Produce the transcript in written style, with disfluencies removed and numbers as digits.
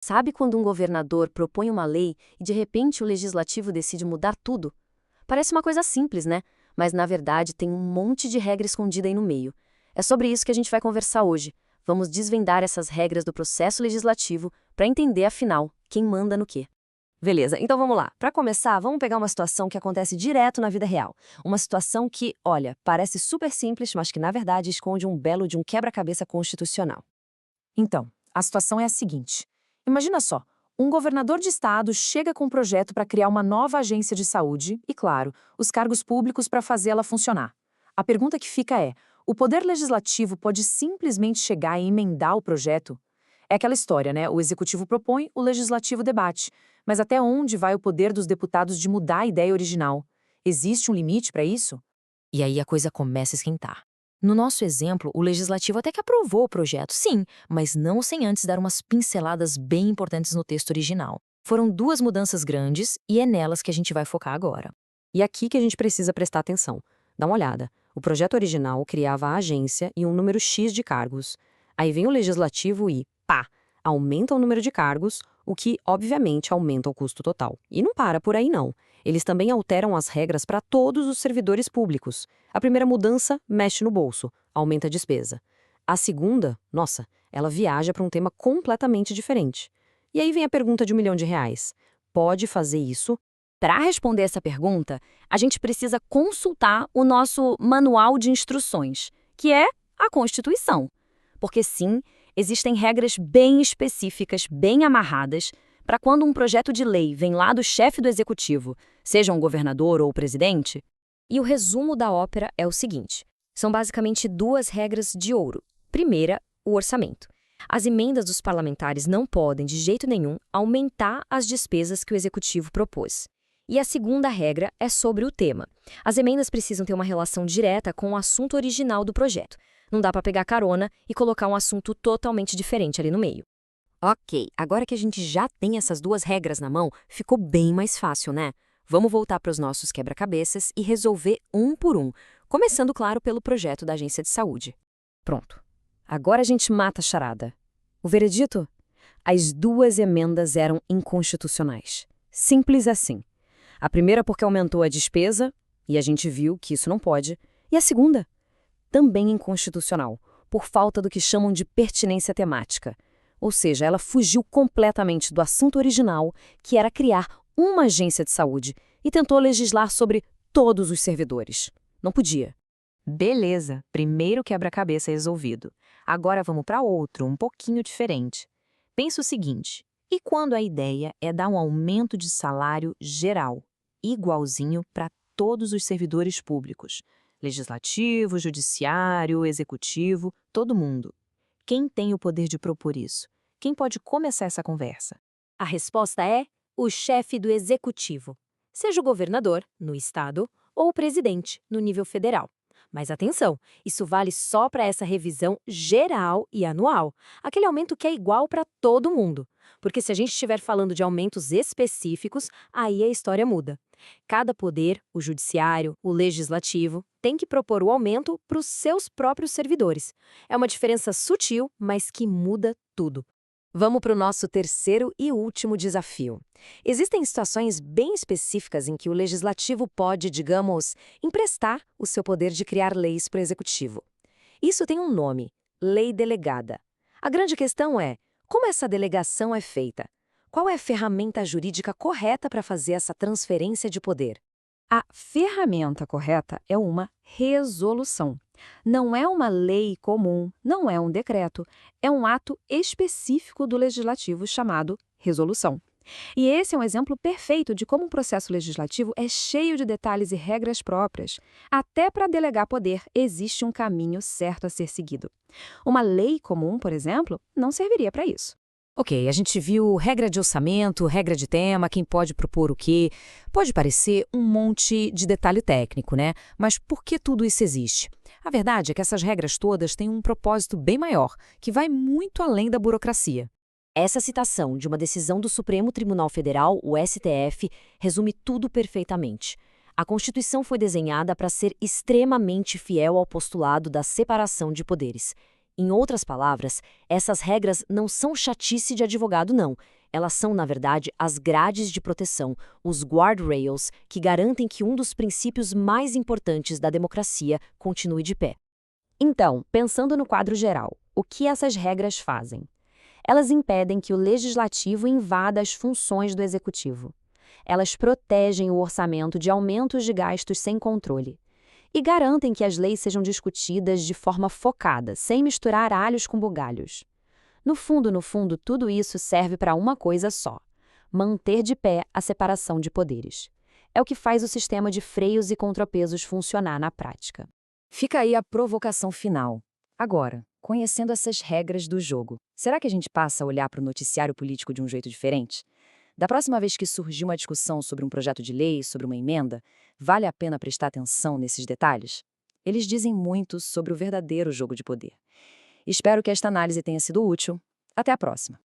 Sabe quando um governador propõe uma lei e de repente o legislativo decide mudar tudo? Parece uma coisa simples, né? Mas na verdade tem um monte de regra escondida aí no meio. É sobre isso que a gente vai conversar hoje. Vamos desvendar essas regras do processo legislativo para entender, afinal, quem manda no quê. Beleza, então vamos lá. Para começar, vamos pegar uma situação que acontece direto na vida real. Uma situação que, olha, parece super simples, mas que na verdade esconde um belo de um quebra-cabeça constitucional. Então, a situação é a seguinte. Imagina só, um governador de estado chega com um projeto para criar uma nova agência de saúde e, claro, os cargos públicos para fazê-la funcionar. A pergunta que fica é, o poder legislativo pode simplesmente chegar e emendar o projeto? É aquela história, né? O executivo propõe, o legislativo debate. Mas até onde vai o poder dos deputados de mudar a ideia original? Existe um limite para isso? E aí a coisa começa a esquentar. No nosso exemplo, o legislativo até que aprovou o projeto, sim, mas não sem antes dar umas pinceladas bem importantes no texto original. Foram duas mudanças grandes e é nelas que a gente vai focar agora. E aqui que a gente precisa prestar atenção. Dá uma olhada. O projeto original criava a agência e um número X de cargos. Aí vem o legislativo e, pá, aumenta o número de cargos, o que, obviamente, aumenta o custo total. E não para por aí, não. Eles também alteram as regras para todos os servidores públicos. A primeira mudança mexe no bolso, aumenta a despesa. A segunda, nossa, ela viaja para um tema completamente diferente. E aí vem a pergunta de R$ 1 milhão. Pode fazer isso? Para responder essa pergunta, a gente precisa consultar o nosso manual de instruções, que é a Constituição. Porque sim, existem regras bem específicas, bem amarradas, para quando um projeto de lei vem lá do chefe do executivo, seja um governador ou o presidente. E o resumo da ópera é o seguinte: são basicamente duas regras de ouro. Primeira, o orçamento. As emendas dos parlamentares não podem, de jeito nenhum, aumentar as despesas que o executivo propôs. E a segunda regra é sobre o tema. As emendas precisam ter uma relação direta com o assunto original do projeto. Não dá para pegar carona e colocar um assunto totalmente diferente ali no meio. Ok, agora que a gente já tem essas duas regras na mão, ficou bem mais fácil, né? Vamos voltar para os nossos quebra-cabeças e resolver um por um, começando, claro, pelo projeto da Agência de Saúde. Pronto. Agora a gente mata a charada. O veredito? As duas emendas eram inconstitucionais. Simples assim. A primeira porque aumentou a despesa, e a gente viu que isso não pode. E a segunda? Também inconstitucional, por falta do que chamam de pertinência temática. Ou seja, ela fugiu completamente do assunto original, que era criar uma agência de saúde, e tentou legislar sobre todos os servidores. Não podia. Beleza, primeiro quebra-cabeça resolvido. Agora vamos para outro, um pouquinho diferente. Pensa o seguinte, e quando a ideia é dar um aumento de salário geral, igualzinho para todos os servidores públicos? Legislativo, judiciário, executivo, todo mundo. Quem tem o poder de propor isso? Quem pode começar essa conversa? A resposta é o chefe do executivo, seja o governador, no estado, ou o presidente, no nível federal. Mas atenção, isso vale só para essa revisão geral e anual, aquele aumento que é igual para todo mundo. Porque se a gente estiver falando de aumentos específicos, aí a história muda. Cada poder, o judiciário, o legislativo, tem que propor o aumento para os seus próprios servidores. É uma diferença sutil, mas que muda tudo. Vamos para o nosso terceiro e último desafio. Existem situações bem específicas em que o legislativo pode, digamos, emprestar o seu poder de criar leis para o executivo. Isso tem um nome: lei delegada. A grande questão é, como essa delegação é feita? Qual é a ferramenta jurídica correta para fazer essa transferência de poder? A ferramenta correta é uma resolução. Não é uma lei comum, não é um decreto, é um ato específico do legislativo chamado resolução. E esse é um exemplo perfeito de como um processo legislativo é cheio de detalhes e regras próprias. Até para delegar poder, existe um caminho certo a ser seguido. Uma lei comum, por exemplo, não serviria para isso. Ok, a gente viu regra de orçamento, regra de tema, quem pode propor o quê. Pode parecer um monte de detalhe técnico, né? Mas por que tudo isso existe? A verdade é que essas regras todas têm um propósito bem maior, que vai muito além da burocracia. Essa citação de uma decisão do Supremo Tribunal Federal, o STF, resume tudo perfeitamente. A Constituição foi desenhada para ser extremamente fiel ao postulado da separação de poderes. Em outras palavras, essas regras não são chatice de advogado, não. Elas são, na verdade, as grades de proteção, os guardrails, que garantem que um dos princípios mais importantes da democracia continue de pé. Então, pensando no quadro geral, o que essas regras fazem? Elas impedem que o legislativo invada as funções do executivo. Elas protegem o orçamento de aumentos de gastos sem controle. E garantem que as leis sejam discutidas de forma focada, sem misturar alhos com bugalhos. No fundo, tudo isso serve para uma coisa só: manter de pé a separação de poderes. É o que faz o sistema de freios e contrapesos funcionar na prática. Fica aí a provocação final. Agora, conhecendo essas regras do jogo, será que a gente passa a olhar para o noticiário político de um jeito diferente? Da próxima vez que surgir uma discussão sobre um projeto de lei, sobre uma emenda, vale a pena prestar atenção nesses detalhes? Eles dizem muito sobre o verdadeiro jogo de poder. Espero que esta análise tenha sido útil. Até a próxima!